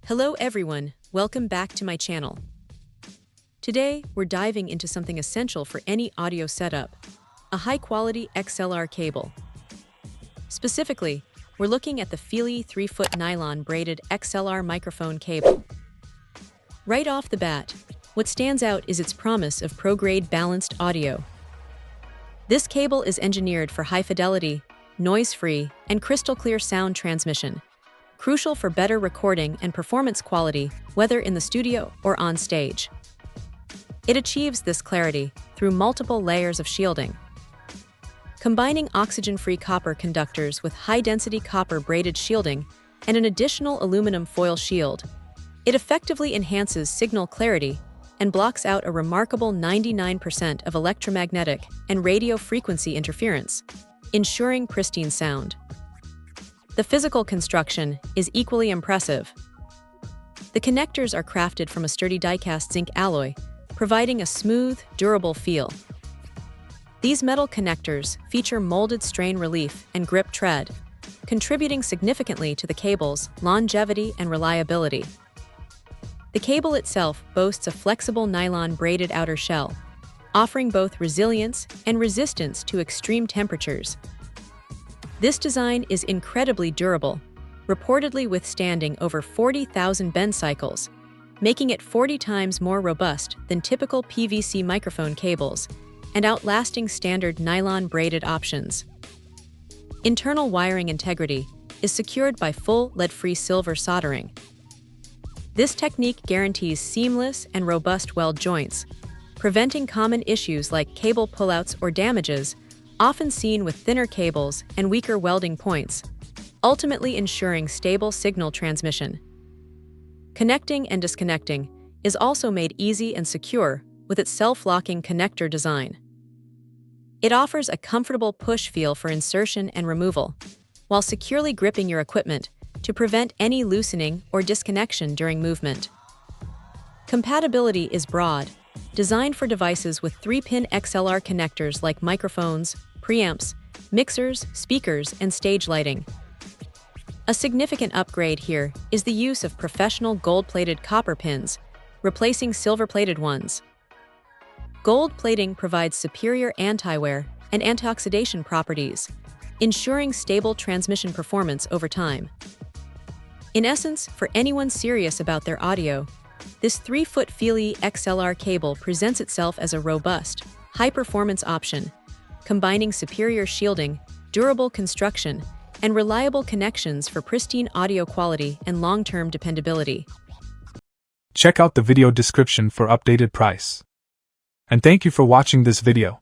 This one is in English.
Hello everyone, welcome back to my channel. Today, we're diving into something essential for any audio setup, a high-quality XLR cable. Specifically, we're looking at the Feeliy 3ft nylon braided XLR microphone cable. Right off the bat, what stands out is its promise of pro-grade balanced audio. This cable is engineered for high-fidelity, noise-free, and crystal-clear sound transmission, crucial for better recording and performance quality, whether in the studio or on stage. It achieves this clarity through multiple layers of shielding. Combining oxygen-free copper conductors with high-density copper braided shielding and an additional aluminum foil shield, it effectively enhances signal clarity and blocks out a remarkable 99% of electromagnetic and radio frequency interference, ensuring pristine sound. The physical construction is equally impressive. The connectors are crafted from a sturdy die-cast zinc alloy, providing a smooth, durable feel. These metal connectors feature molded strain relief and grip tread, contributing significantly to the cable's longevity and reliability. The cable itself boasts a flexible nylon braided outer shell, offering both resilience and resistance to extreme temperatures. This design is incredibly durable, reportedly withstanding over 40,000 bend cycles, making it 40 times more robust than typical PVC microphone cables and outlasting standard nylon braided options. Internal wiring integrity is secured by full lead-free silver soldering. This technique guarantees seamless and robust weld joints, preventing common issues like cable pullouts or damages, often seen with thinner cables and weaker welding points, ultimately ensuring stable signal transmission. Connecting and disconnecting is also made easy and secure with its self-locking connector design. It offers a comfortable push feel for insertion and removal, while securely gripping your equipment to prevent any loosening or disconnection during movement. Compatibility is broad, designed for devices with 3-pin XLR connectors like microphones, preamps, mixers, speakers, and stage lighting. A significant upgrade here is the use of professional gold-plated copper pins, replacing silver-plated ones. Gold plating provides superior anti-wear and antioxidation properties, ensuring stable transmission performance over time. In essence, for anyone serious about their audio, this 3-foot Feeliy XLR cable presents itself as a robust, high-performance option, combining superior shielding, durable construction, and reliable connections for pristine audio quality and long-term dependability. Check out the video description for updated price. And thank you for watching this video.